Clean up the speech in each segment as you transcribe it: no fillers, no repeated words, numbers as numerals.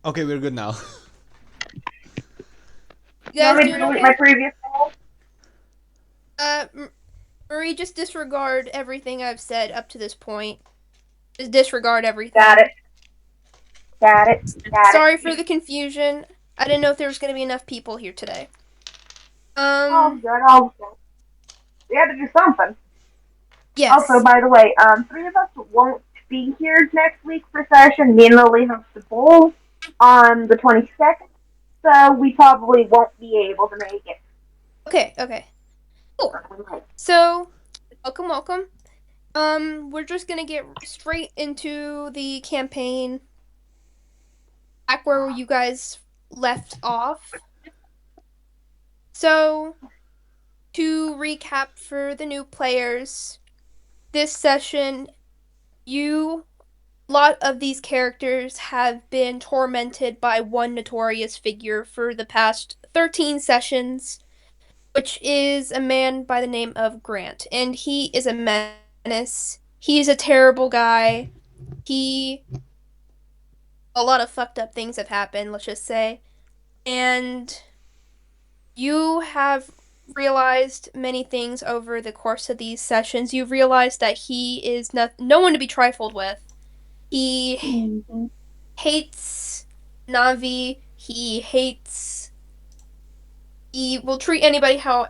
Okay, we're good now. You You guys want me to doing delete okay? my previous poll? Marie, just disregard everything I've said up to this point. Just disregard Got everything. it. Got it. Got it. Sorry for the confusion. I didn't know if there was going to be enough people here today. All Um, good. All good. We had to do something. Also, yes. by the way, three of us won't be here next week for session. Me and Lily host the bowl on the 22nd, so we probably won't be able to make it. Okay, okay. Cool. Or we might. So, welcome, welcome. We're just gonna get straight into the campaign back where you guys left off. So, to recap for the new players, this session, you lot of these characters have been tormented by one notorious figure for the past 13 sessions, which is a man by the name of Grant. And he is a menace. He's a terrible guy. He. A lot of fucked up things have happened, let's just say. And you have realized many things over the course of these sessions. You've realized that he is no one to be trifled with. He Mm-hmm. hates Navi. He hates. He will treat anybody how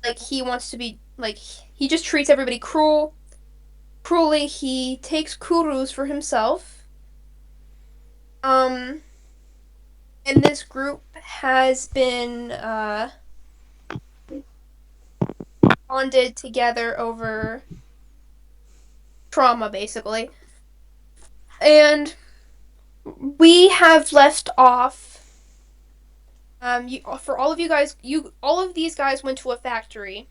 like he wants to be. Like he just treats everybody cruelly. He takes kurus for himself. Um, and this group has been bonded together over trauma, basically. And we have left off. For all of you guys, all of these guys went to a factory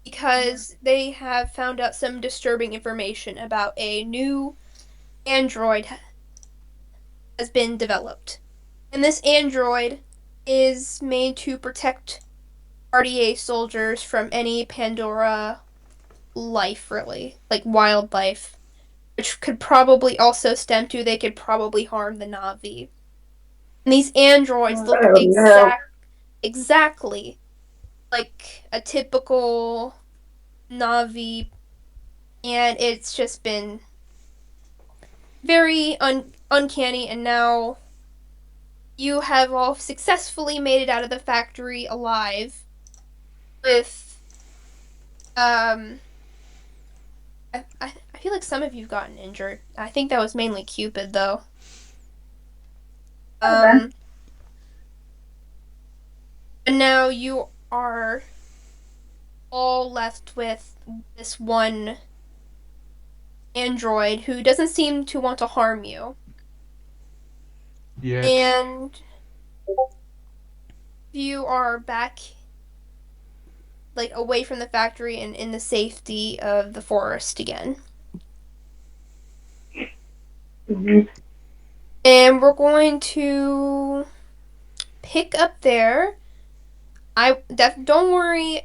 because they have found out some disturbing information about a new android has been developed. And this android is made to protect RDA soldiers from any Pandora life, really, like wildlife, which could probably also stem to they could probably harm the Navi. And these androids look Oh no. exactly like a typical Navi, and it's just been very uncanny. And now you have all successfully made it out of the factory alive with um. I feel like some of you've gotten injured. I think that was mainly Cupid, though. Then. Um, and now you are all left with this one android who doesn't seem to want to harm you. Yet. And you are back, like, away from the factory and in the safety of the forest again. Mm-hmm. And we're going to pick up there. Don't worry,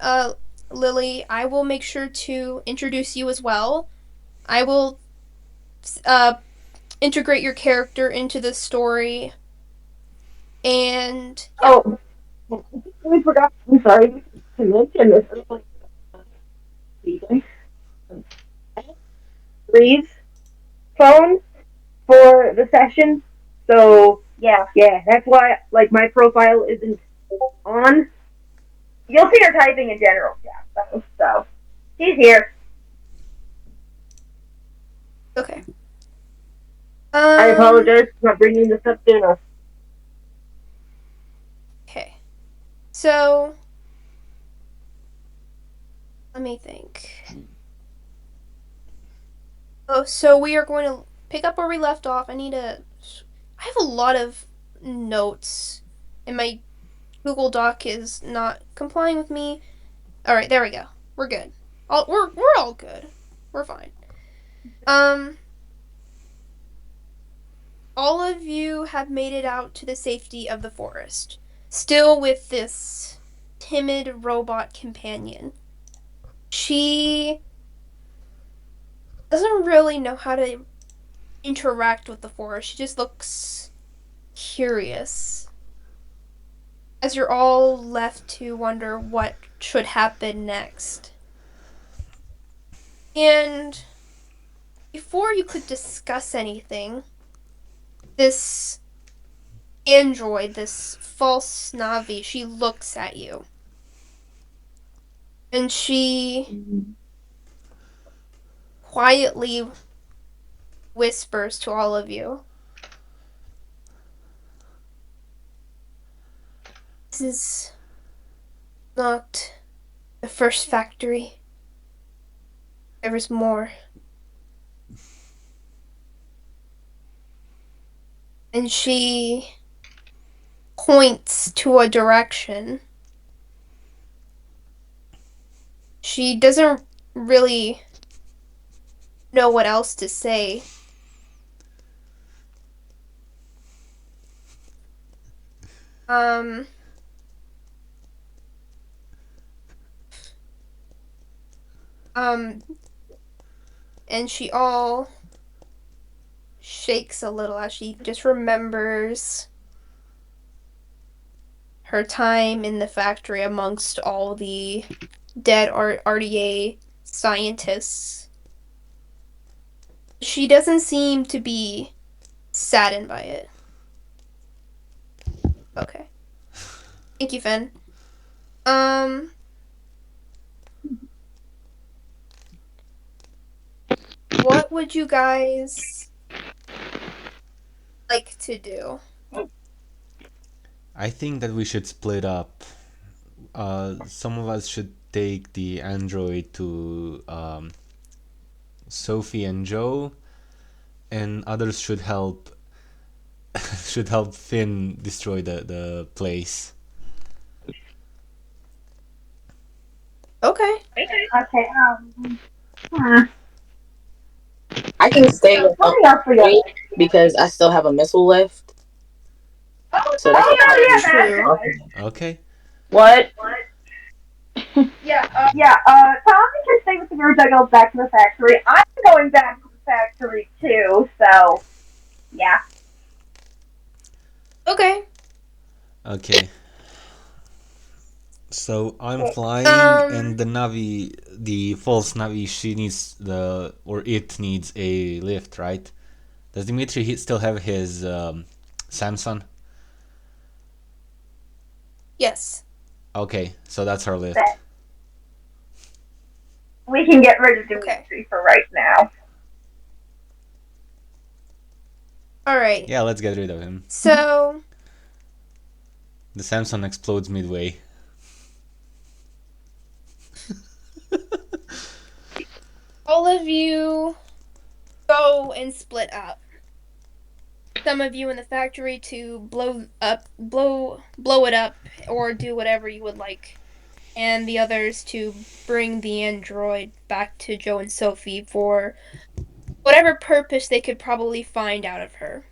Lily. I will make sure to introduce you as well. I will uh integrate your character into the story, and yeah. Oh, we forgot. I'm sorry to mention this early season. Bree's phone for the session. So yeah, that's why like my profile isn't on. You'll see her typing in general chat though. So she's here. Okay. I Um. apologize for not bringing this up sooner. Okay. So let me think. Oh, so we are going to pick up where we left off. I have a lot of notes, and my Google Doc is not complying with me. All right, there we go. We're good. We're all good. We're fine. Um, all of you have made it out to the safety of the forest, still with this timid robot companion. She doesn't really know how to interact with the forest. She just looks curious. As you're all left to wonder what should happen next. And before you could discuss anything, this android, this false Navi, she looks at you. And she quietly whispers to all of you, "This is not the first factory. There is more." And she points to a direction. She doesn't really know what else to say. Um, um, and she all shakes a little as she just remembers her time in the factory amongst all the dead RDA scientists. She doesn't seem to be saddened by it. Okay. Thank you, Finn. Um, what would you guys like to do? I think that we should split up. Some of us should take the android to Sophie and Joe, and others should help should help Finn destroy the place. Okay. Okay. Hmm. I can stay So with tell me else for you. because I still have a missile left. So that Oh could no, probably yeah, be that's True. good. Okay. what? Yeah. Tommy can stay with the birds. I go back to the factory. I'm going back to the factory too. So yeah. Okay. Okay. So I'm Okay. flying, and the Navi, the false Navi, she needs or it needs a lift, right? Does Dimitri still have his Samsung? Yes. Okay, so that's our lift. Then we can get rid of Okay. Dimitri for right now. All right. Yeah, let's get rid of him. So, The Samsung explodes midway. all of you go and split up. Some of you in the factory to blow it up, or do whatever you would like, and the others to bring the android back to Joe and Sophie for whatever purpose they could probably find out of her.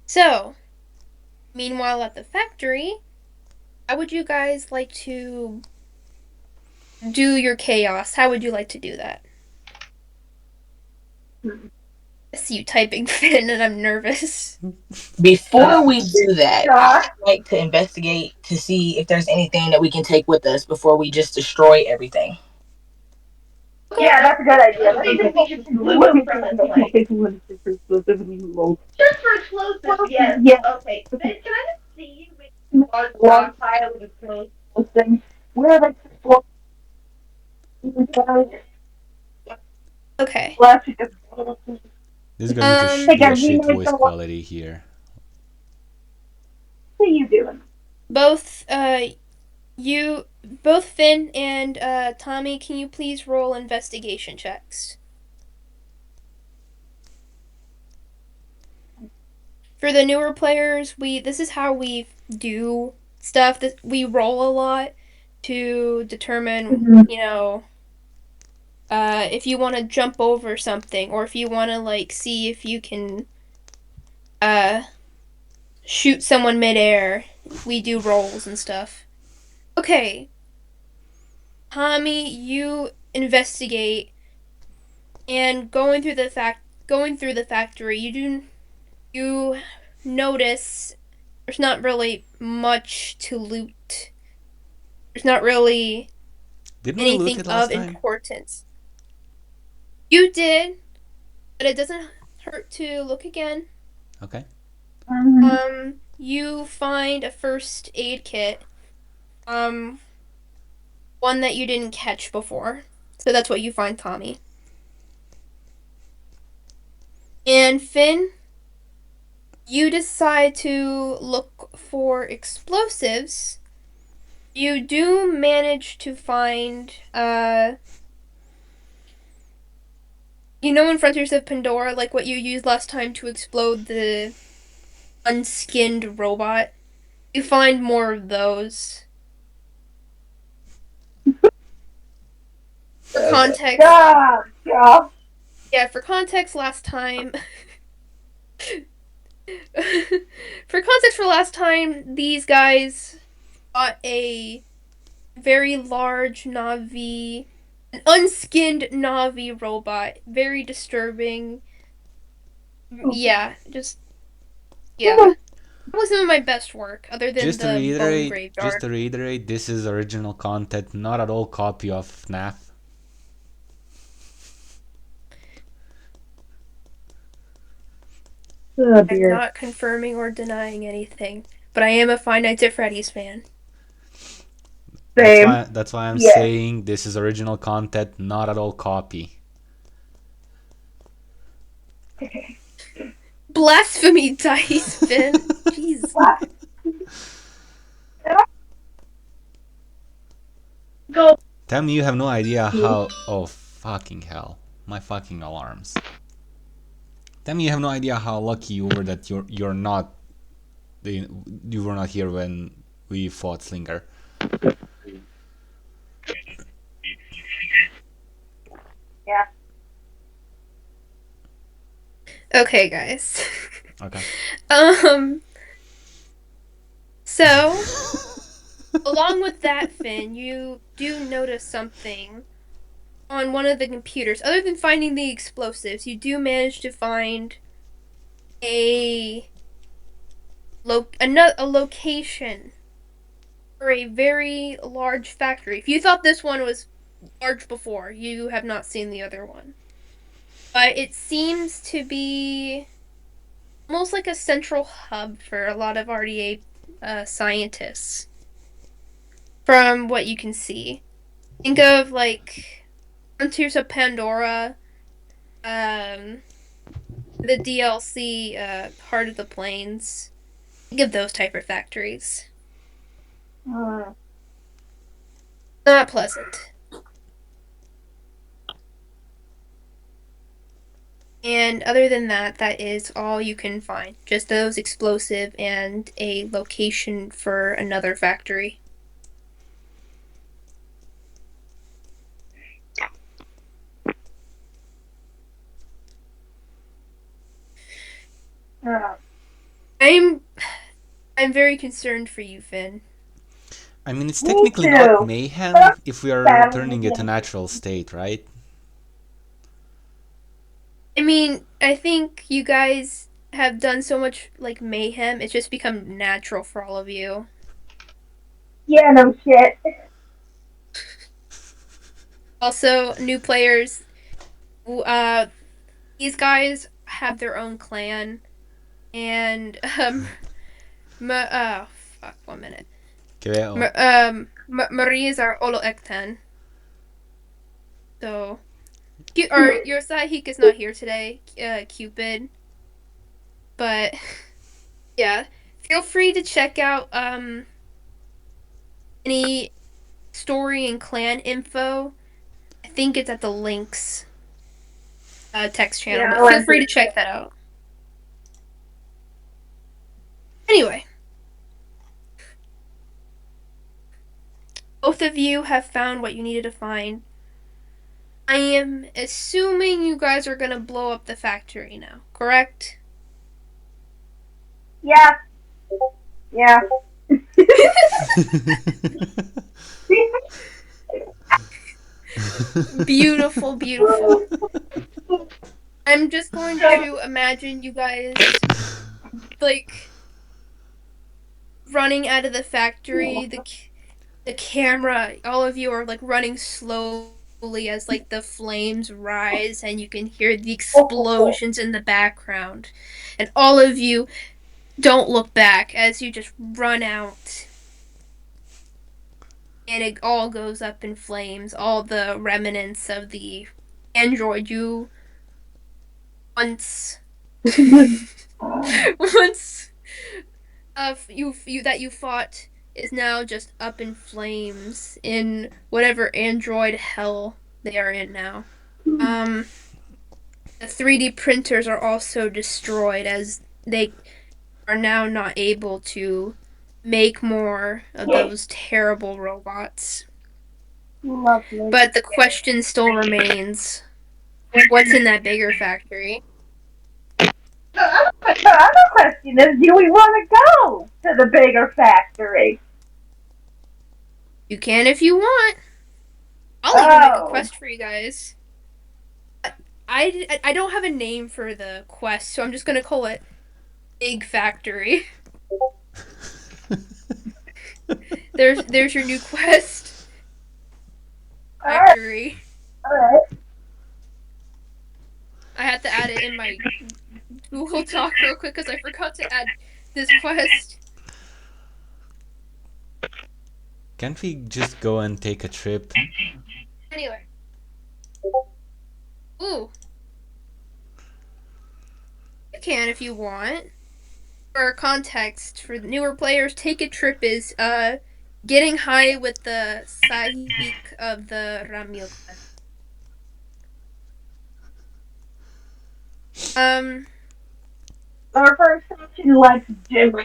So, meanwhile at the factory, how would you guys like to do your chaos? How would you like to do that? I see you typing, Finn, and I'm nervous. Before we do that, Yeah. I'd like to investigate to see if there's anything that we can take with us before we just destroy everything. Okay. Yeah, that's a good idea. Let's just get some loot from the place. Just for explosives, yes. Yeah. Okay. Then can I just see a long pile of those things? Where are they? Okay. This is going to Um, Hey be a guys, we shit might voice go. What quality here. are you doing? both you both Finn and Tommy, can you please roll investigation checks? For the newer players, we this is how we do stuff that we roll a lot to determine, if you want to jump over something or if you want to like see if you can uh shoot someone midair. We do rolls and stuff. Okay, Tommy, you investigate and going through the fact going through the factory, you notice there's not really much to loot. There's not really Didn't we loot anything it last of time? importance. You did, but it doesn't hurt to look again. Okay. You find a first aid kit. One that you didn't catch before. So that's what you find, Tommy. And Finn, you decide to look for explosives. You do manage to find, in Frontiers of Pandora, like what you used last time to explode the unskinned robot. You find more of those. For context, Yeah. for context, last time. For context, for last time, these guys fought a very large Navi, an unskinned Navi robot. Very disturbing. Yeah, that was some of my best work, other than Just to the bone reiterate, graveyard. this is original content, not at all copy of FNAF. Oh I'm dear. not confirming or denying anything, but I am a Five Nights at Freddy's fan. Same. That's why I'm Yeah. saying this is original content, not at all copy. Blasphemy dice, Finn. Jeez. Go. Tell me you have no idea how. Oh, fucking hell. My fucking alarms. Tell me you have no idea how lucky you were that you're not. You were not here when we fought Slinger. Yeah. Okay, guys. Okay. So, along with that, Finn, you do notice something on one of the computers. Other than finding the explosives, you do manage to find a location for a very large factory. If you thought this one was large before, you have not seen the other one. But it seems to be almost like a central hub for a lot of RDA scientists, from what you can see. Think of like Frontiers of Pandora, the DLC Heart of the Plains. Think of those type of factories. Not pleasant. And other than that, that is all you can find. Just those explosive and a location for another factory. I'm very concerned for you, Finn. I mean, it's Me technically too. not mayhem if we are returning it to natural state, right? I mean, I think you guys have done so much like mayhem, it's just become natural for all of you. Yeah, no shit. Also, new players, these guys have their own clan, and fuck, 1 minute. Maria's are Olo Ektan. So, your Sahik is not here today, Cupid. But yeah, feel free to check out any story and clan info. I think it's at the links text channel, Yeah, but feel free to check that out. Anyway, both of you have found what you needed to find. I am assuming you guys are gonna blow up the factory now, correct? Yeah. Yeah. Beautiful, beautiful. I'm just going to imagine you guys like running out of the factory. The camera, all of you are like running slowly as like the flames rise, and you can hear the explosions in the background, and all of you don't look back as you just run out, and it all goes up in flames. All the remnants of the android you once once you that you fought is now just up in flames in whatever android hell they are in now. Um, the 3D printers are also destroyed as they are now not able to make more of those terrible robots. Lovely. But the question still remains, what's in that bigger factory? The other question is, do we want to go to the bigger factory? You can if you want. I'll even make a Oh. quest for you guys. I don't have a name for the quest, so I'm just gonna call it Big Factory. There's your new quest. Alright, Factory. alright. I had to add it in my Google Doc real quick because I forgot to add this quest. Can't we just go and take a trip? Anyway. Ooh. You can if you want. For context, for the newer players, Take a Trip is getting high with the Sahik of the Ramil quest. Um Our first section likes Jim.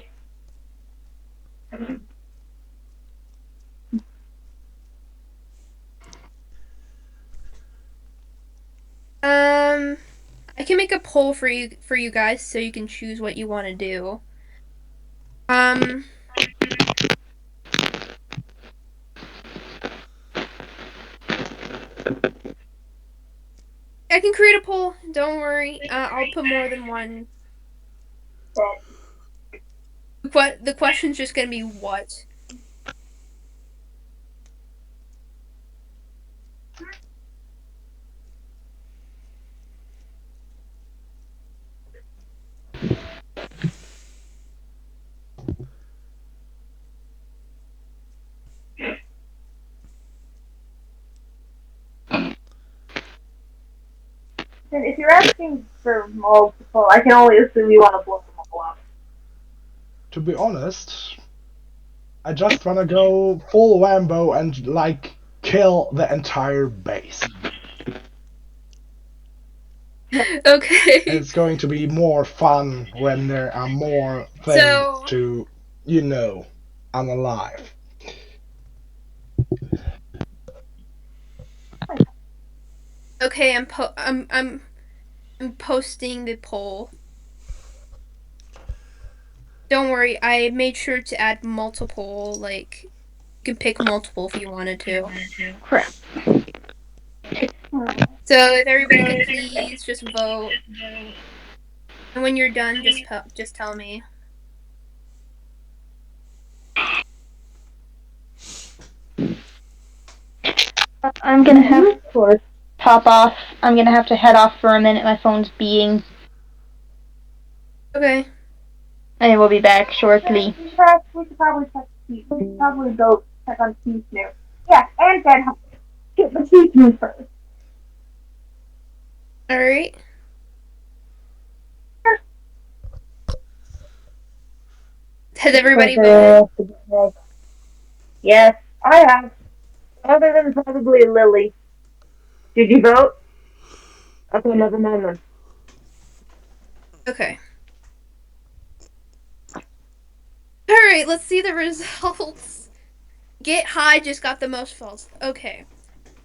um I can make a poll for you guys so you can choose what you want to do. Um I can create a poll. Don't worry. I'll put more than one. The question's just gonna be what. And if you're asking for multiple, I can only assume you want to blow them all up. To be honest, I just wanna go full Wambo and like kill the entire base. Okay. It's going to be more fun when there are more things So to, unalive. okay, I'm posting the poll. Don't worry, I made sure to add multiple. Like you can pick multiple if you wanted to. Crap. So if everybody could please just vote, and when you're done, just tell me. I'm gonna have to pop off. I'm gonna have to head off for a minute. My phone's beeping. Okay. I will be back shortly. Perhaps we should probably check Keith. We should probably go check on Keith now. Yeah, and then get the Keith news first. All right. Has everybody voted? Yes, I have. Other than probably Lily. Did you vote? Okay, never mind then. Okay. All right. Let's see the results. Get High just got the most votes. Okay.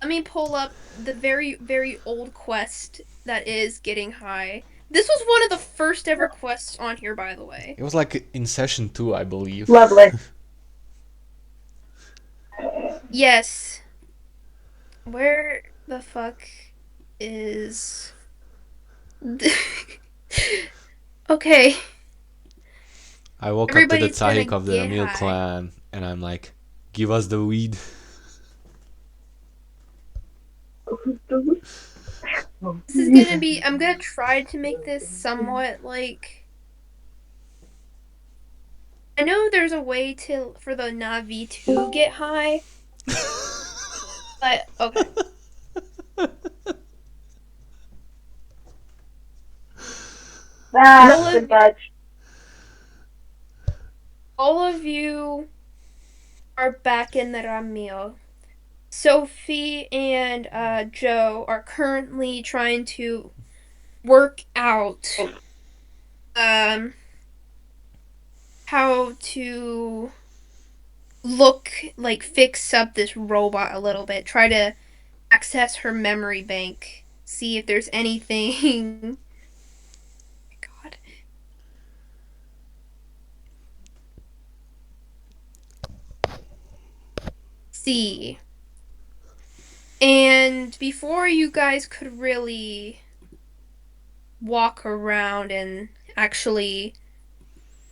Let me pull up the very, very old quest that is Getting High. This was one of the first ever quests on here, by the way. It was like in session 2, I believe. Lovely. Yes. Where the fuck is Okay. I woke up to the Everybody's gonna Tsahik of the get Emil high. clan, and I'm like, give us the weed. This is gonna be. I'm gonna try to make this somewhat like. I know there's a way for the Navi to get high, but okay. That's the Dutch. All of you are back in the Ramil. Sophie and Joe are currently trying to work out how to fix up this robot a little bit. Try to access her memory bank. See if there's anything. God. See. And before you guys could really walk around and actually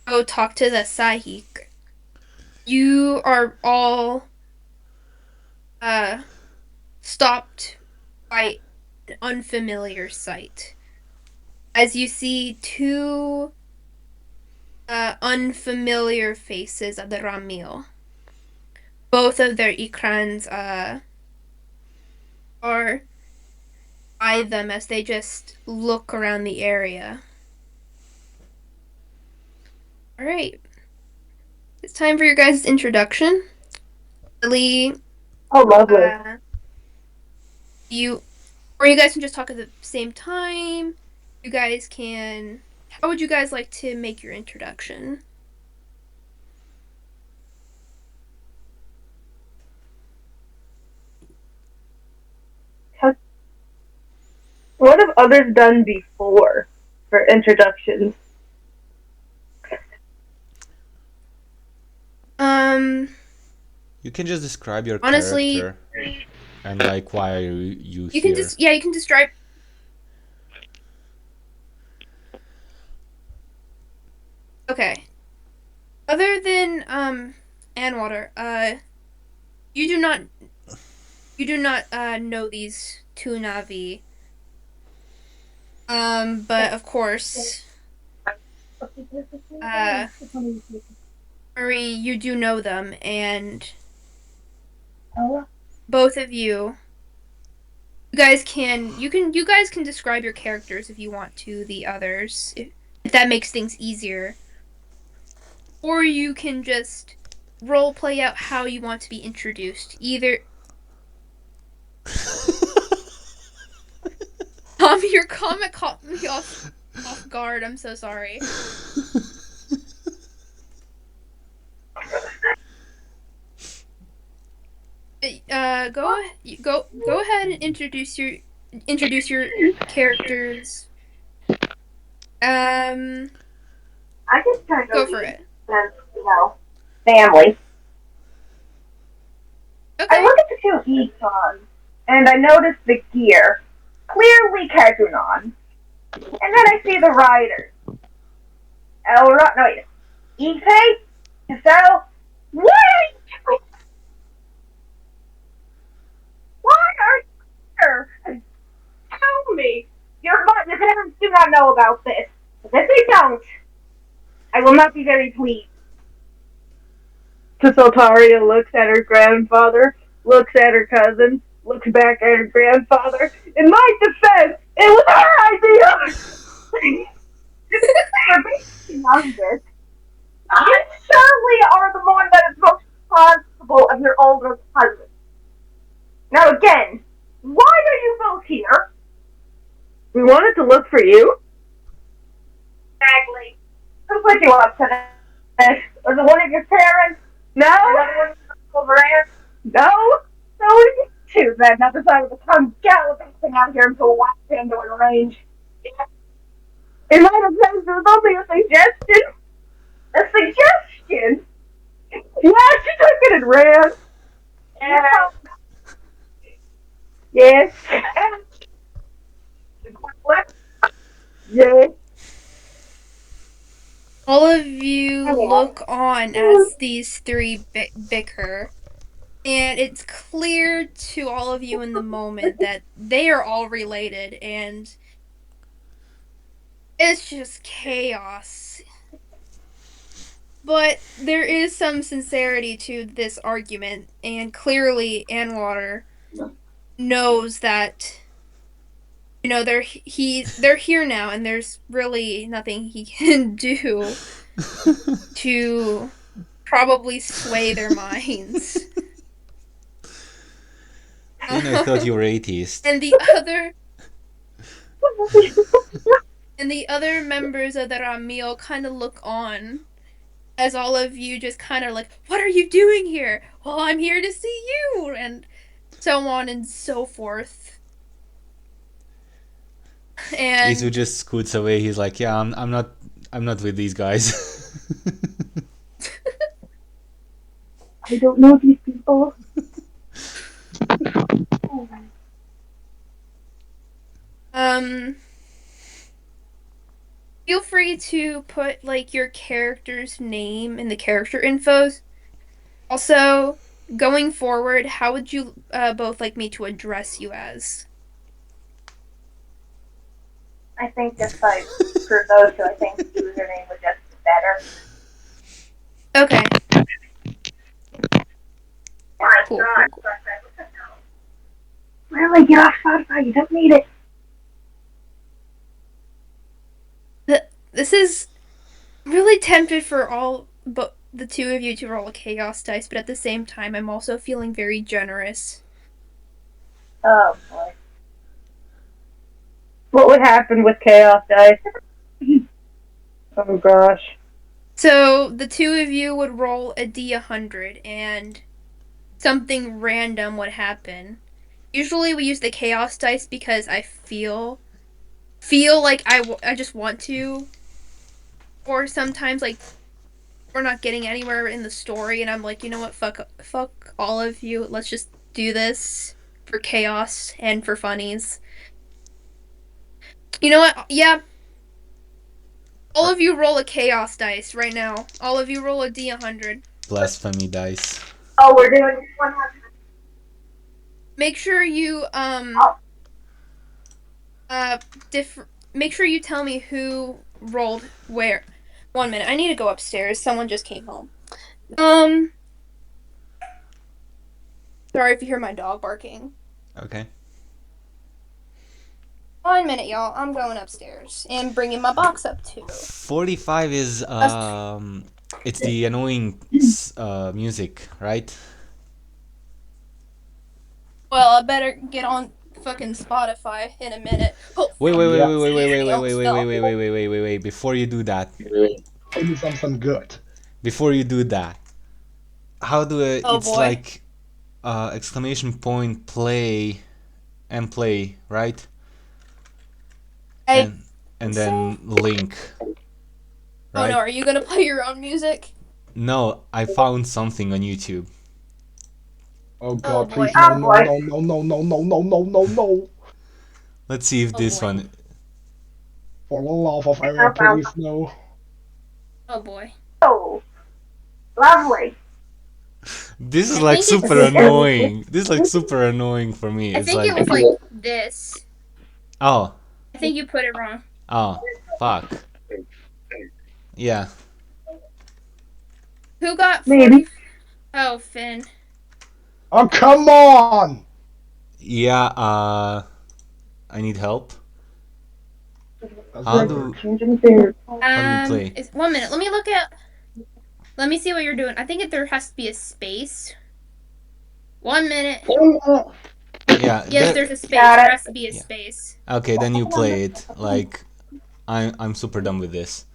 go talk to the Sahik, you are all stopped by an unfamiliar sight. As you see two unfamiliar faces of the Ramil. Both of their ikrans are by them as they just look around the area. Alright. It's time for your guys' introduction. Really, Oh, lovely. you guys can just talk at the same time. You guys can. How would you guys like to make your introduction? What have others done before for introductions? You can just describe your Honestly, character and like why are you you here. can you can describe. Okay. Other than Anwater, you do not know these two Navi. But of course, Marie, you do know them, and both of you guys can describe your characters if you want to the others, if that makes things easier. Or you can just role play out how you want to be introduced. Either your comment caught me off guard. I'm so sorry. Go ahead and introduce your characters. I just kind of Go for it. Sense, family. Okay. I look at the two econs, and I notice the gear. Clearly Kagunon. And then I see the riders. Elrond, no wait. Ipe? Giselle? What are you? Why are you here? Tell me. Your parents do not know about this. But if they don't, I will not be very pleased. Soltaria looks at her grandfather, looks at her cousin, looks back at her grandfather. In my defense, it was her idea! For being younger. You surely are the one that is most responsible of your older cousin. Now again, why are you both here? We wanted to look for you. Exactly. Who put you up to this? Was it one of your parents? No. Another one over there? No. So we two then. Not decided to come gallivanting out here into a wide Pandora range. In my defense, it was only a suggestion. A suggestion? Yeah, she took it and ran. Yeah. Yes. Yeah. All of you look on as these three bicker, and it's clear to all of you in the moment that they are all related, and it's just chaos. But there is some sincerity to this argument, and clearly Anwater knows that they're here now, and there's really nothing he can do to probably sway their minds. And I thought you were atheist. And the other members of the Ramil kind of look on as all of you just kind of like, what are you doing here? Well, I'm here to see you, and so on and so forth. And Izu just scoots away. He's like, yeah, I'm not with these guys. I don't know these people. feel free to put like your character's name in the character infos. Also, going forward, how would you both like me to address you as? I think just like for those who I think the username would just be better. Okay. My Cool, God. cool. Really, get off Spotify. You don't need it. This is really tempted for all but the two of you to roll a chaos dice, but at the same time, I'm also feeling very generous. Oh boy. What would happen with chaos dice? Oh gosh. So the two of you would roll a d100, and something random would happen. Usually, we use the chaos dice because I feel like I just want to, or sometimes like we're not getting anywhere in the story, and I'm like, you know what, fuck all of you. Let's just do this for chaos and for funnies. You know what? Yeah. All of you roll a chaos dice right now. All of you roll a d100. Blasphemy dice. Oh, we're doing this one. Make sure you make sure you tell me who rolled where. 1 minute. I need to go upstairs. Someone just came home. Sorry if you hear my dog barking. Okay. 1 minute, y'all. I'm going upstairs and bringing my box up too. 45 is it's the annoying music, right? Well, I better get on fucking Spotify in a minute. Wait. Yeah. Wait. Before you do that, Give me something good. how do I, Oh it's boy. like exclamation point play and play, right? I And then link, Oh right? no, are you gonna play your own music? No, I found something on YouTube. Oh God, boy. please no, no. Let's see if Oh, this boy. one. For the love of Aaron, please no. Oh boy. Oh, lovely. This is I like think super it's- annoying. This is like super annoying for me. I It's think like, it was like this. oh, I think you put it wrong. fuck. Yeah. Who got 40? Maybe. Oh, Finn. Oh come on! Yeah, I need help. How do we play? 1 minute. Let me look at. Let me see what you're doing. I think there has to be a space. 1 minute. Yeah. Yes, there's a space. Got it. There has to be a Yeah. space. Okay, then you play it. Like, I'm super done with this.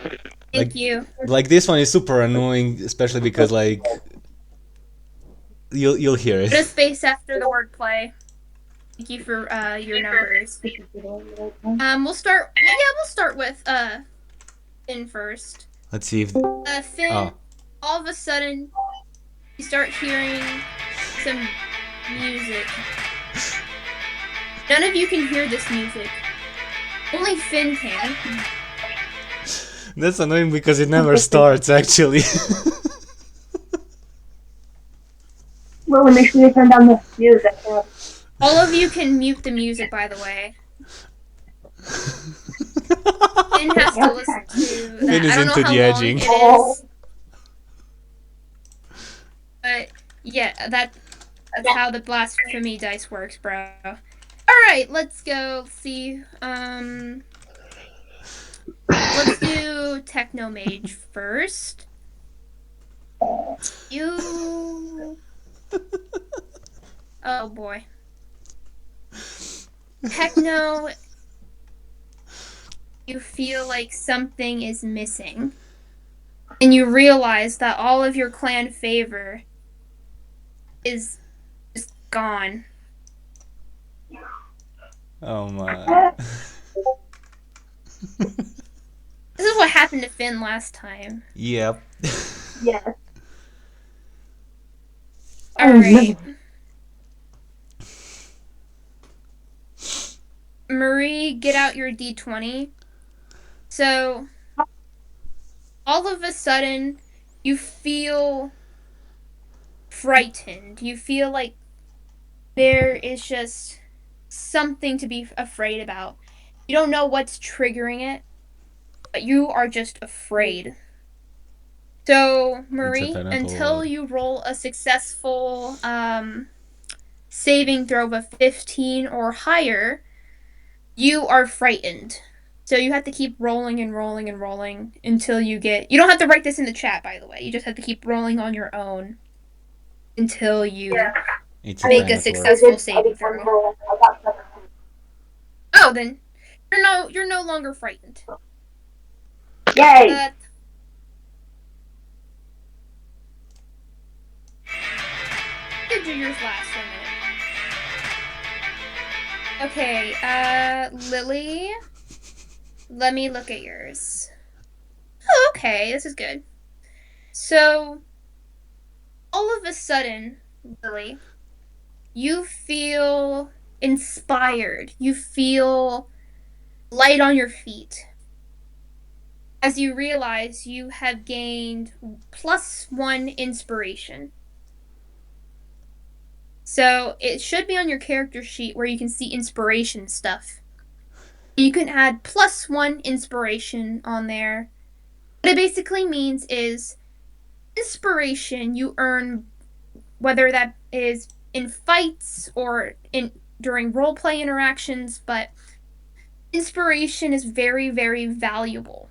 Thank Like- you. Like this one is super annoying, especially because like you'll hear Put a it. space after the word play. Thank you for your numbers. We'll start. Yeah, we'll start with Finn first. Let's see if. Finn. Oh. All of a sudden, you start hearing some music. None of you can hear this music. Only Finn can. That's annoying because it never starts, actually. Well, make sure you turn down the music. All of you can mute the music, by the way. Finn has to listen to that. Finn is I don't know into how the long edging. it is. But yeah, that's how the blasphemy dice works, bro. Alright, let's go see. Let's do Techno Mage first. You. Oh boy. Techno, you feel like something is missing. And you realize that all of your clan favor is just gone. Oh my. This is what happened to Finn last time. Yep. Yes. Alright. Marie, get out your d20. So, all of a sudden, you feel frightened. You feel like there is just something to be afraid about. You don't know what's triggering it, but you are just afraid. So, Marie, until you roll a successful saving throw of 15 or higher, you are frightened. So you have to keep rolling and rolling and rolling until you get. You don't have to write this in the chat, by the way. You just have to keep rolling on your own until you make a successful saving throw. Oh, then you're no longer frightened. Yay! You do yours last for a minute. Okay, Lily. Let me look at yours. Oh, okay, this is good. So, all of a sudden, Lily, you feel inspired. You feel light on your feet. As you realize you have gained +1 inspiration. So it should be on your character sheet where you can see inspiration stuff. You can add +1 inspiration on there. What it basically means is inspiration you earn, whether that is in fights or during roleplay interactions, but inspiration is very, very valuable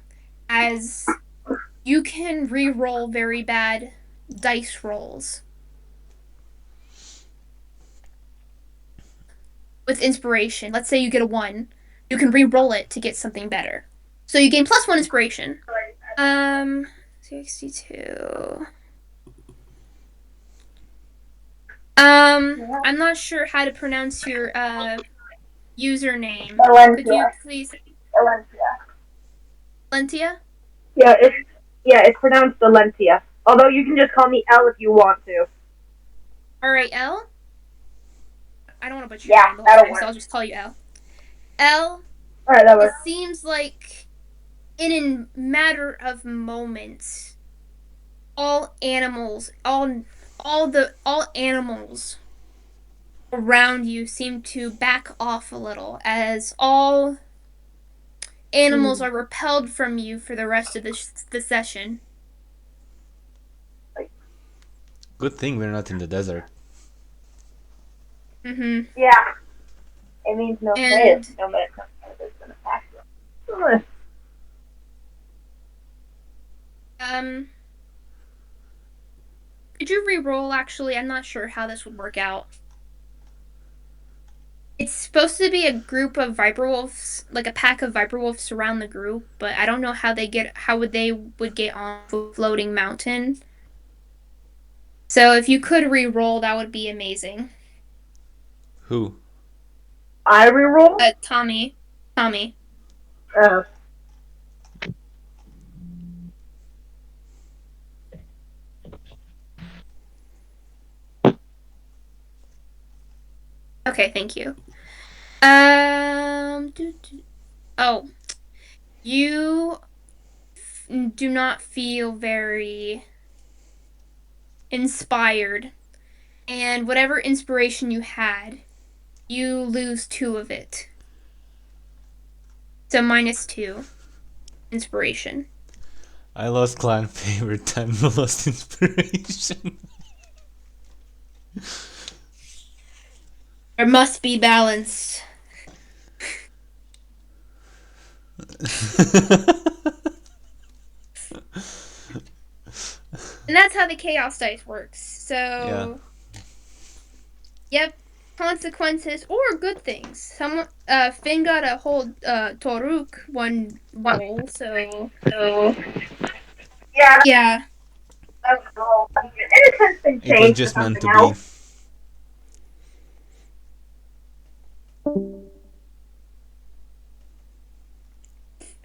as you can re-roll very bad dice rolls with inspiration. Let's say you get a 1, you can re-roll it to get something better. So you gain +1 inspiration. 62. I'm not sure how to pronounce your username. Could you please? Lentia? Yeah, it's pronounced Valentia. Although you can just call me L if you want to. Alright, L? I don't want to butcher your name the whole time, so I'll just call you L. L, Alright, that it works. seems like in a matter of moments, all animals around you seem to back off a little as all animals are repelled from you for the rest of the session. Good thing we're not in the desert. Mm-hmm. Yeah. It means no And space. No, but it's gonna attack you. could you re-roll actually? I'm not sure how this would work out. It's supposed to be a group of viper wolves, like a pack of viper wolves surround the group, but I don't know how they would get on the floating mountain. So if you could re-roll, that would be amazing. Who? I reroll? Tommy. Tommy. Okay, thank you. Oh, you do not feel very inspired, and whatever inspiration you had, you lose 2 of it. So -2 inspiration. I lost clan favorite and lost inspiration. There must be balance. And that's how the chaos dice works. So, yep, consequences or good things. Someone, Finn got a whole Toruk one roll, so Yeah, yeah. that's cool. And it has been It was changed to just meant something to be. else.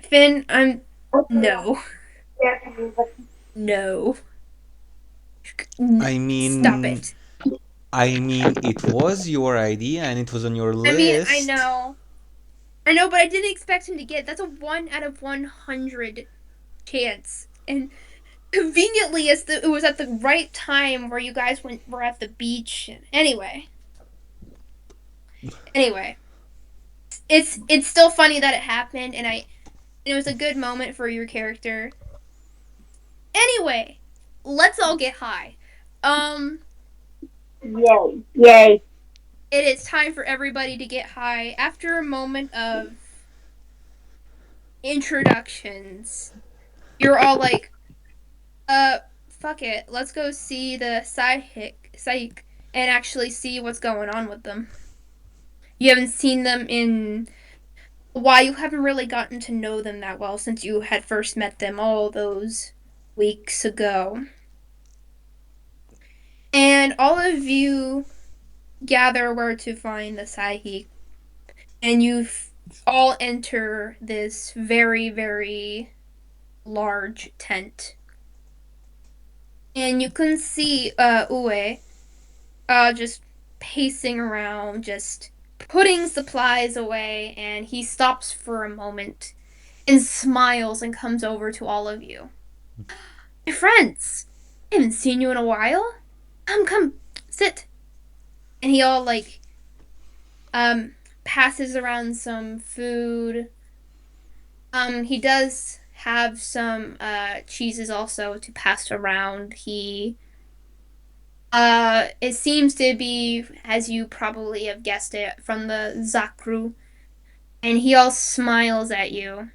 Finn, no, Yeah. no. I Stop mean, it. it was your idea and it was on your I mean, I list. know. I know, but I didn't expect him to get. That's a 1 out of 100 chance. And conveniently, it was at the right time where you guys were at the beach. Anyway, it's still funny that it happened, and it was a good moment for your character. Anyway, let's all get high. Yay. Yay. It is time for everybody to get high after a moment of introductions. You're all like, fuck it, let's go see the psych, and actually see what's going on with them. You haven't seen them in a while. You haven't really gotten to know them that well since you had first met them all those weeks ago. And all of you gather where to find the Sahi, and you all enter this very, very large tent. And you can see Ue just pacing around, just putting supplies away, and he stops for a moment and smiles and comes over to all of you. My friends, I haven't seen you in a while. Come, sit. And he all like passes around some food. He does have some cheeses also to pass around. It seems to be, as you probably have guessed it, from the Zakru, and he all smiles at you.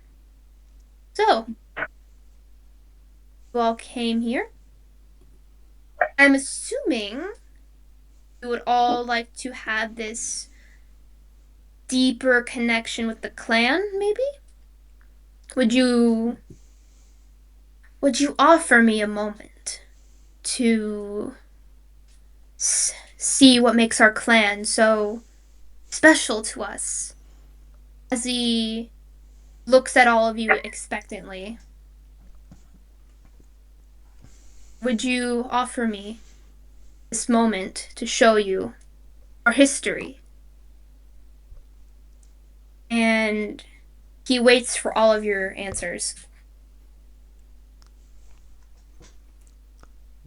So, you all came here. I'm assuming you would all like to have this deeper connection with the clan, maybe? Would you offer me a moment to see what makes our clan so special to us? As he looks at all of you expectantly, would you offer me this moment to show you our history? And he waits for all of your answers.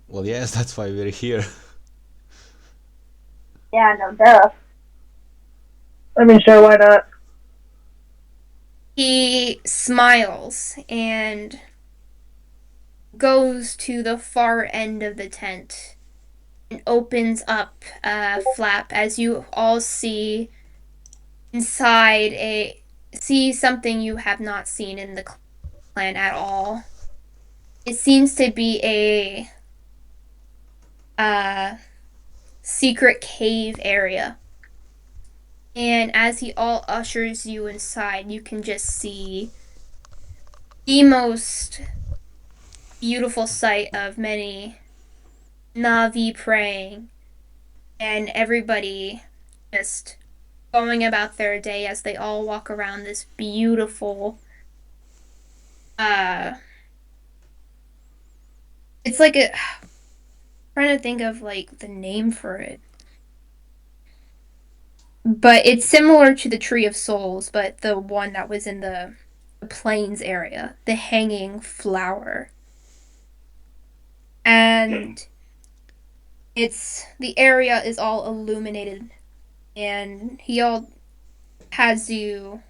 Well, yes, that's why we're here. Yeah, no duh. I mean, sure, why not? He smiles and goes to the far end of the tent and opens up a flap as you all see inside see something you have not seen in the clan at all. It seems to be a secret cave area. And as he all ushers you inside, you can just see the most beautiful sight of many Navi praying and everybody just going about their day as they all walk around this beautiful it's like a trying to think of like the name for it. but it's similar to the Tree of Souls, but the one that was in the plains area, the hanging flower. And the area is all illuminated, and he all has you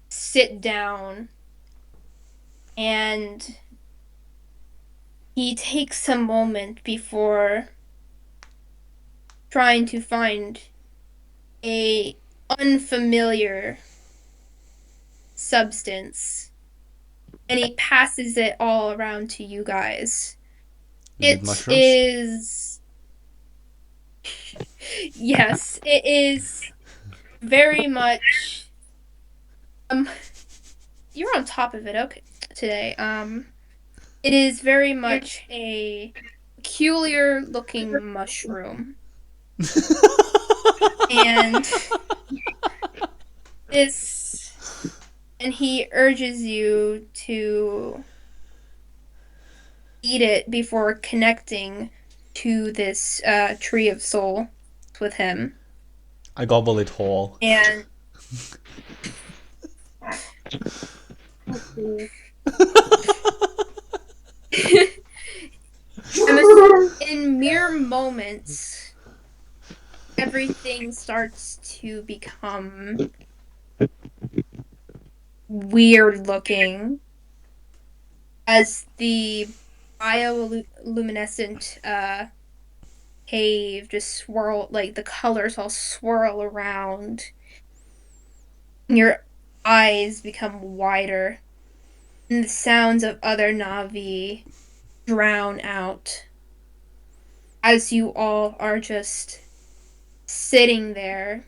sit down, and he takes a moment before trying to find a unfamiliar substance, and he passes it all around to you guys. Is it It mushrooms? is yes, it is very much you're on top of it okay today. It is very much a peculiar looking mushroom. And this and he urges you to eat it before connecting to this tree of soul with him. I gobble it whole. And in mere moments, everything starts to become weird looking as the bioluminescent cave just swirl, like the colors all swirl around. Your eyes become wider, and the sounds of other Navi drown out as you all are just sitting there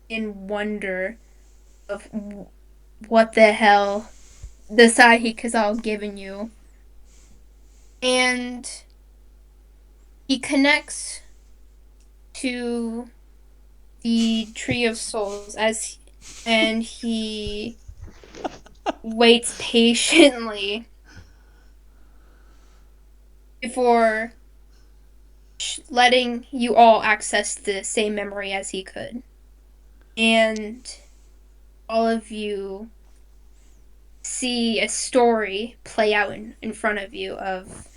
in wonder of what the hell the Sahik has all given you. And he connects to the Tree of Souls and he waits patiently before letting you all access the same memory as he could. And all of you see a story play out in front of you of,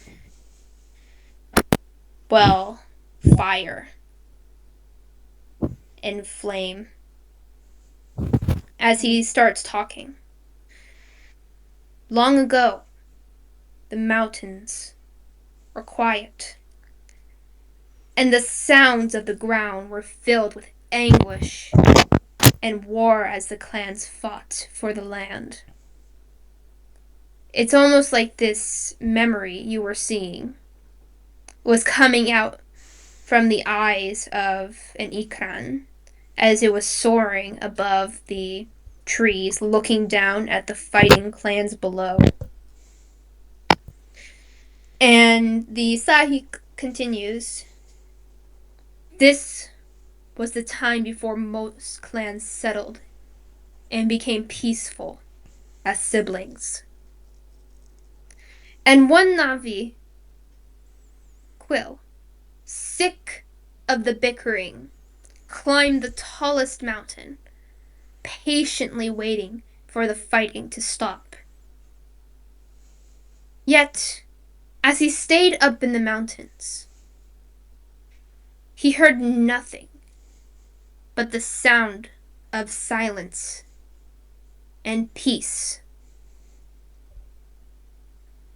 well, fire and flame as he starts talking. Long ago, the mountains were quiet, and the sounds of the ground were filled with anguish and war as the clans fought for the land. It's almost like this memory you were seeing was coming out from the eyes of an Ikran as it was soaring above the trees, looking down at the fighting clans below. And the Sahik continues. This was the time before most clans settled and became peaceful as siblings. And one Navi, Quill, sick of the bickering, climbed the tallest mountain, patiently waiting for the fighting to stop. Yet, as he stayed up in the mountains, he heard nothing but the sound of silence and peace.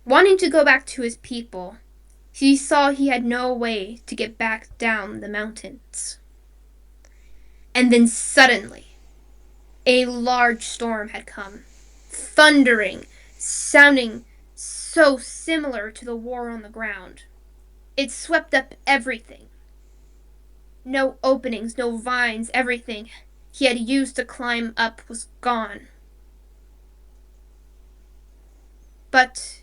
Wanting to go back to his people, he saw he had no way to get back down the mountains. And then suddenly, a large storm had come, thundering, sounding so similar to the war on the ground. It swept up everything. No openings, no vines, everything he had used to climb up was gone. But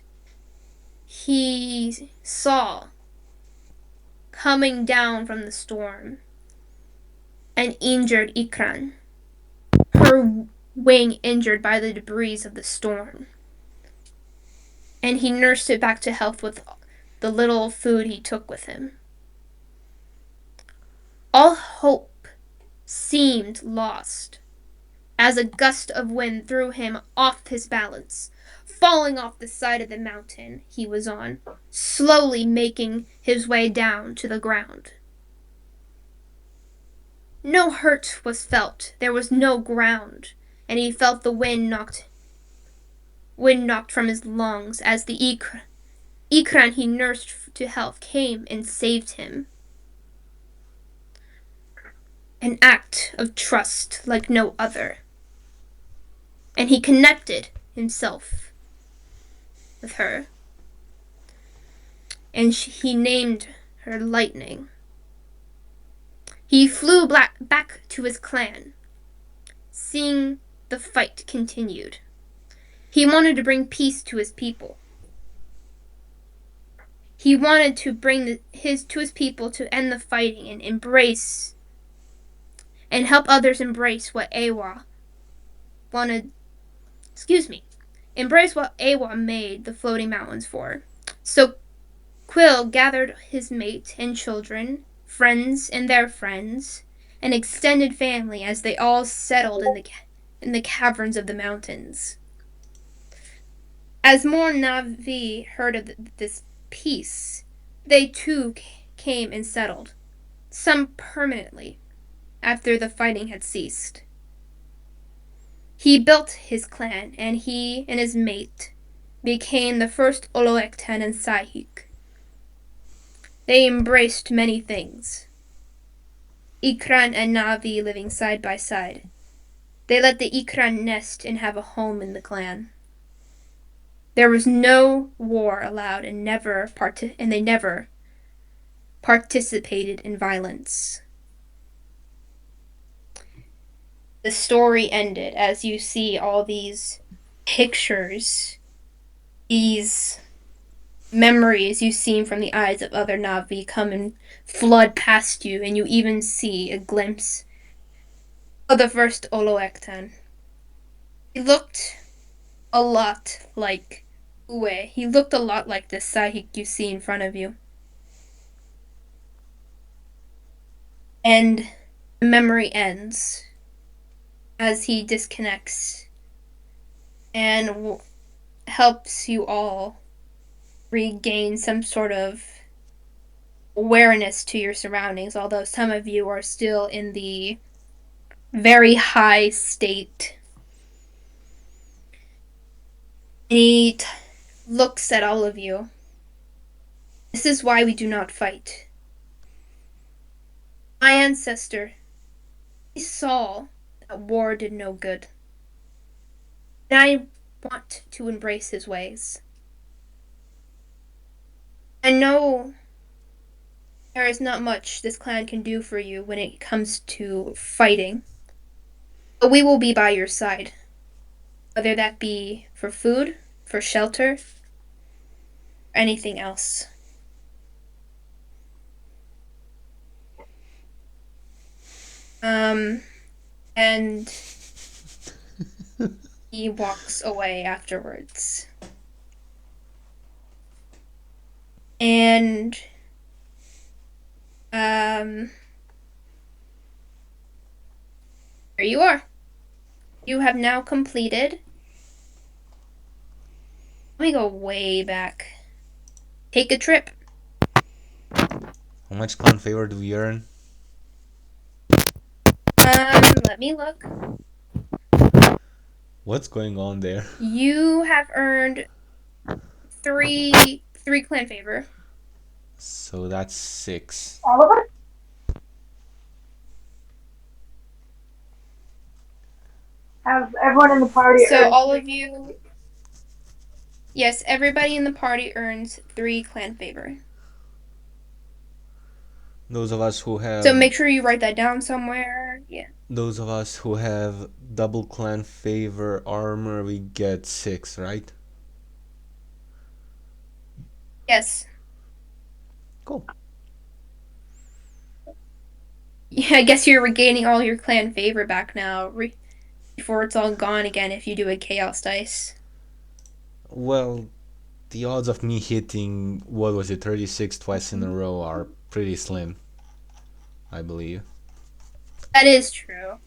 he saw, coming down from the storm, an injured Ikran, her wing injured by the debris of the storm. And he nursed it back to health with the little food he took with him. All hope seemed lost, as a gust of wind threw him off his balance, falling off the side of the mountain he was on, slowly making his way down to the ground. No hurt was felt, there was no ground, and he felt the wind knocked from his lungs as the Ikran he nursed to health came and saved him. An act of trust like no other. And he connected himself with her. And he named her Lightning. He flew back to his clan, seeing the fight continued. He wanted to bring peace to his people. He wanted to bring his people to end the fighting and embrace and help others embrace what Awa wanted. Embrace what Awa made the floating mountains for. So Quill gathered his mate and children, friends and their friends, an extended family as they all settled in the caverns of the mountains. As more Na'vi heard of this peace, they too came and settled, some permanently, after the fighting had ceased. He built his clan, and he and his mate became the first Oloektan and Sahik. They embraced many things. Ikran and Na'vi living side by side. They let the Ikran nest and have a home in the clan. There was no war allowed, and they never participated in violence. The story ended as you see all these pictures, these memories you've seen from the eyes of other Na'vi come and flood past you, and you even see a glimpse of the first Oloektan. He looked a lot like Uwe. He looked a lot like the Sahik you see in front of you. And the memory ends as he disconnects and helps you all regain some sort of awareness to your surroundings, although some of you are still in the very high state. And he looks at all of you. This is why we do not fight. My ancestor, he saw that war did no good. And I want to embrace his ways. I know there is not much this clan can do for you when it comes to fighting, but we will be by your side, whether that be for food, for shelter, or anything else. And he walks away afterwards. And here you are. You have now completed. Let me go way back. Take a trip. How much clan favor do we earn? Let me look. What's going on there? You have earned three clan favor. So that's 6. All of us? Have everyone in the party So earned all of you, yes, everybody in the party earns 3 clan favor. Those of us who have So make sure you write that down somewhere. Yeah. those of us who have double clan favor armor, we get 6, right? Yes. Cool. Yeah, I guess you're regaining all your clan favor back now before it's all gone again if you do a chaos dice. Well, the odds of me hitting, what was it, 36 twice in a row are pretty slim, I believe. That is true.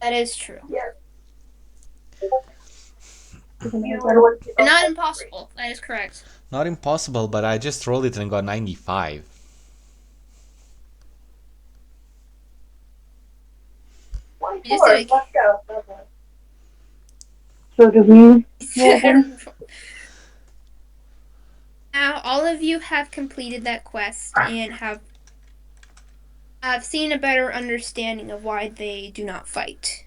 That is true. And not impossible. That is correct. Not impossible, but I just rolled it and got 95. You just did Let's go. So do we? Now, all of you have completed that quest and have seen a better understanding of why they do not fight.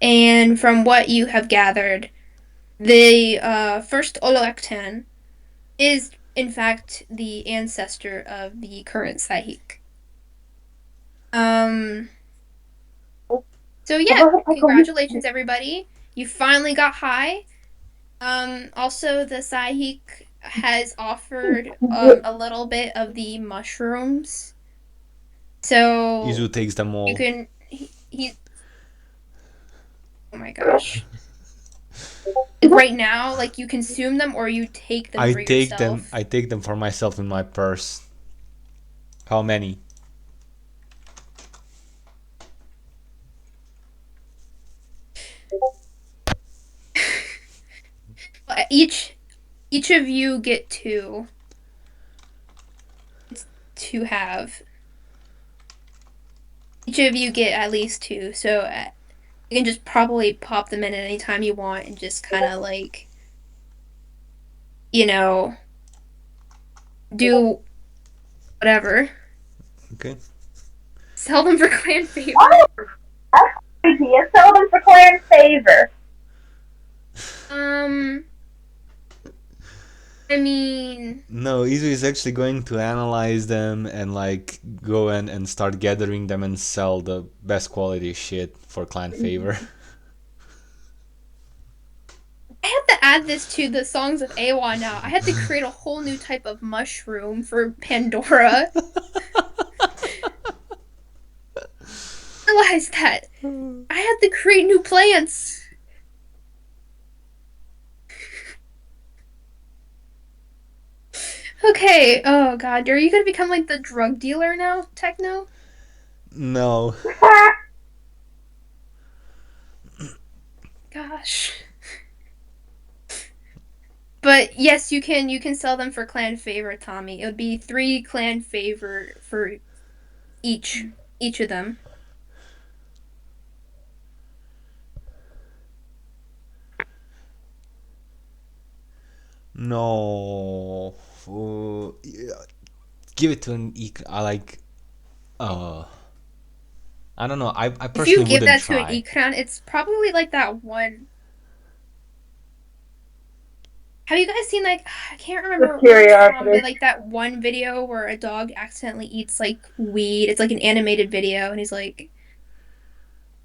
And from what you have gathered, the first Oloktan is, in fact, the ancestor of the current Sahik. So yeah, congratulations everybody. You finally got high. Also the Sahik has offered a little bit of the mushrooms. So Izu takes them all. you can he oh my gosh. Right now, like you consume them or you take them for yourself. I take them for myself in my purse. How many? Each of you get two to have. Each of you get at least two, so you can just probably pop them in at any time you want and just kind of like, you know, do whatever. Okay. Sell them for clan favor. Oh, that's crazy. Sell them for clan favor. I mean... No, Izu is actually going to analyze them and like go and start gathering them and sell the best quality shit for clan favor. I have to add this to the Songs of Awa now. I had to create a whole new type of mushroom for Pandora. Realize that. I had to create new plants. Okay, oh god, are you gonna become like the drug dealer now, Techno? No. Gosh. But yes, you can sell them for clan favor, Tommy. It would be 3 clan favor for each of them. No. Give it to an I like. I don't know. I personally If you give wouldn't that try. to an Ikran, it's probably like that one. Have you guys seen like I can't remember but like that one video where a dog accidentally eats like weed. It's like an animated video, and he's like,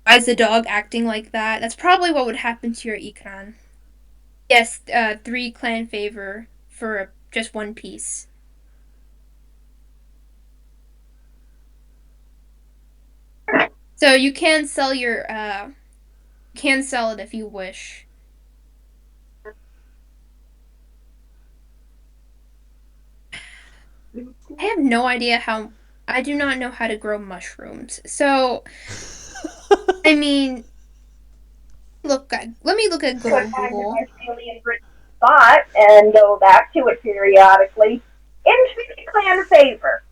"Why is the dog acting like that?" That's probably what would happen to your Ikran. Yes, 3 clan favor for just 1 piece. So you can sell your can sell it if you wish. I have no idea how. I do not know how to grow mushrooms. So, I mean, let me look at good on Google. Spot and go back to it periodically. Entreat clan favor.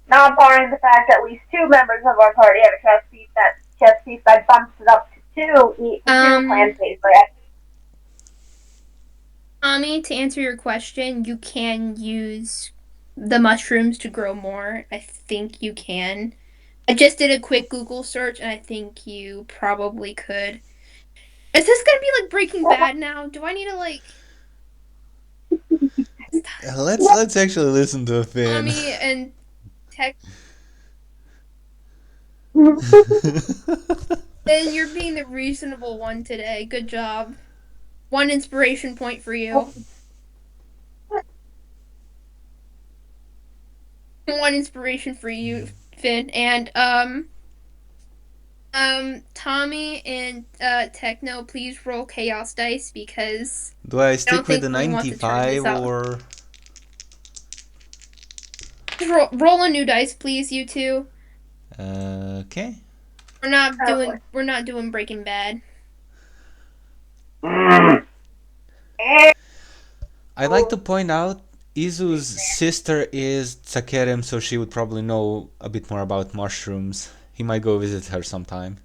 Not barring the fact that at least 2 members of our party have a chest piece that bumps it up to 2 clan favor. Tommy, to answer your question, you can use the mushrooms to grow more. I think you can. I just did a quick Google search, and I think you probably could. Is this gonna be like Breaking Bad now? Do I need to like? Let's actually listen to a Finn. Tommy and Tech. Then you're being the reasonable one today. Good job. 1 inspiration point for you. 1 inspiration for you, Finn. And Tommy and Techno, please roll chaos dice because Do I I stick don't with think the we want to turn 95 this out. or? Roll a new dice, please, you two. Okay. We're not Oh, doing boy. we're not doing Breaking Bad. I'd like to point out Izu's sister is Tsakerem, so she would probably know a bit more about mushrooms. He might go visit her sometime.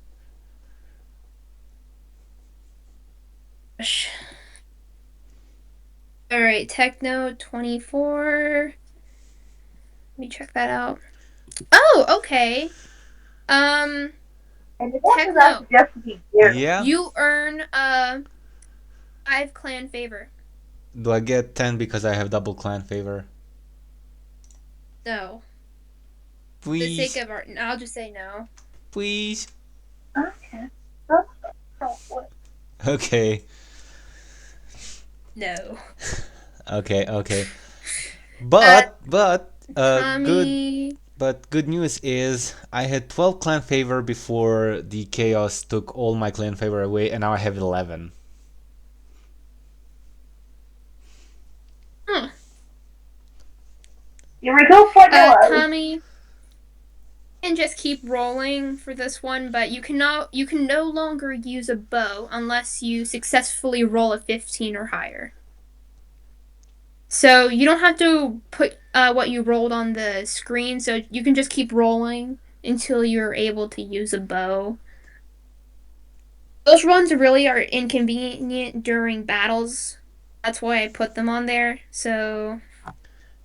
Gosh. All right, Techno 24. Let me check that out. Oh, okay. And it also Techno, not just to be here. Yeah? you earn 5 clan favor. Do I get 10 because I have double clan favor? No. For the sake Please. of art, I'll just say no. Please. Okay. Okay. No. Okay. But good Tommy. good news is I had 12 clan favor before the chaos took all my clan favor away, and now I have 11. Huh. You recall what Tommy. You can just keep rolling for this one, but you can no longer use a bow unless you successfully roll a 15 or higher. So you don't have to put what you rolled on the screen, so you can just keep rolling until you're able to use a bow. Those runs really are inconvenient during battles. That's why I put them on there. So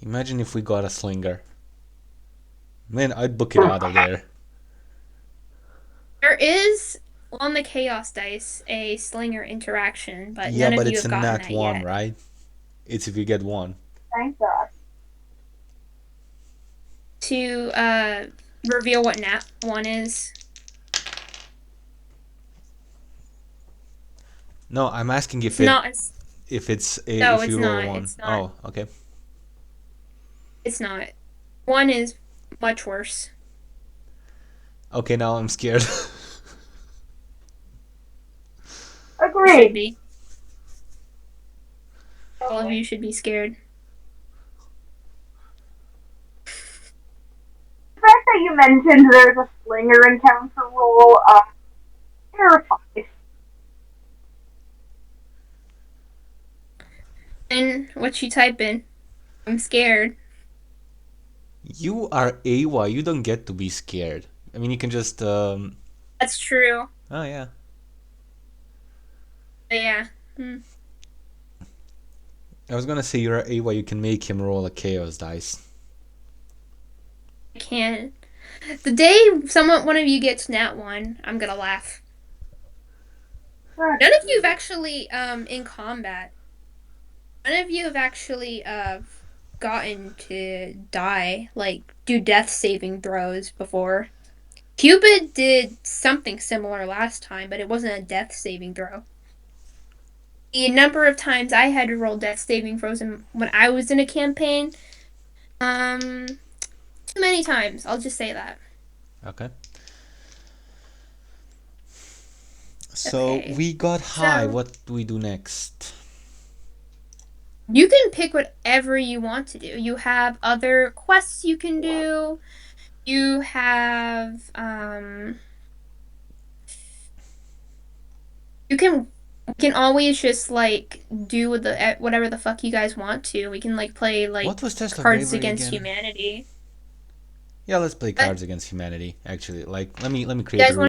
Imagine if we got a slinger. Man, I'd book it out of there. there is on the chaos dice a slinger interaction, but Yeah, none of but you it's have a gotten nat that 1, yet. right? It's if you get 1. Thank God. To reveal what nat 1 is. No, I'm asking if It's not. No, if it's you roll not. 1. It's not. Oh, okay. It's not. 1 is much worse. Okay, now I'm scared. Should Agreed. be. All of you should be scared. The fact that you mentioned there's a slinger encounter rule, terrified. And what you type in? I'm scared. You are AWA, you don't get to be scared. I mean, you can just That's true. oh yeah. But yeah. I was gonna say you're AWA, you can make him roll a chaos dice. I can't. The day one of you gets nat 1, I'm gonna laugh. None of you have actually in combat. None of you have actually gotten to die, like do death saving throws before. Cupid did something similar last time, but it wasn't a death saving throw. The number of times I had to roll death saving throws when I was in a campaign, too many times. I'll just say that. Okay. So Okay. we got high. So- What do we do next? You can pick whatever you want to do. You have other quests you can do. You have you can always just like do whatever the fuck you guys want to. We can like play like What was Test of Cards Bravery Against again? Humanity. Yeah, let's play But- Cards Against Humanity. Actually, like let me You create guys a want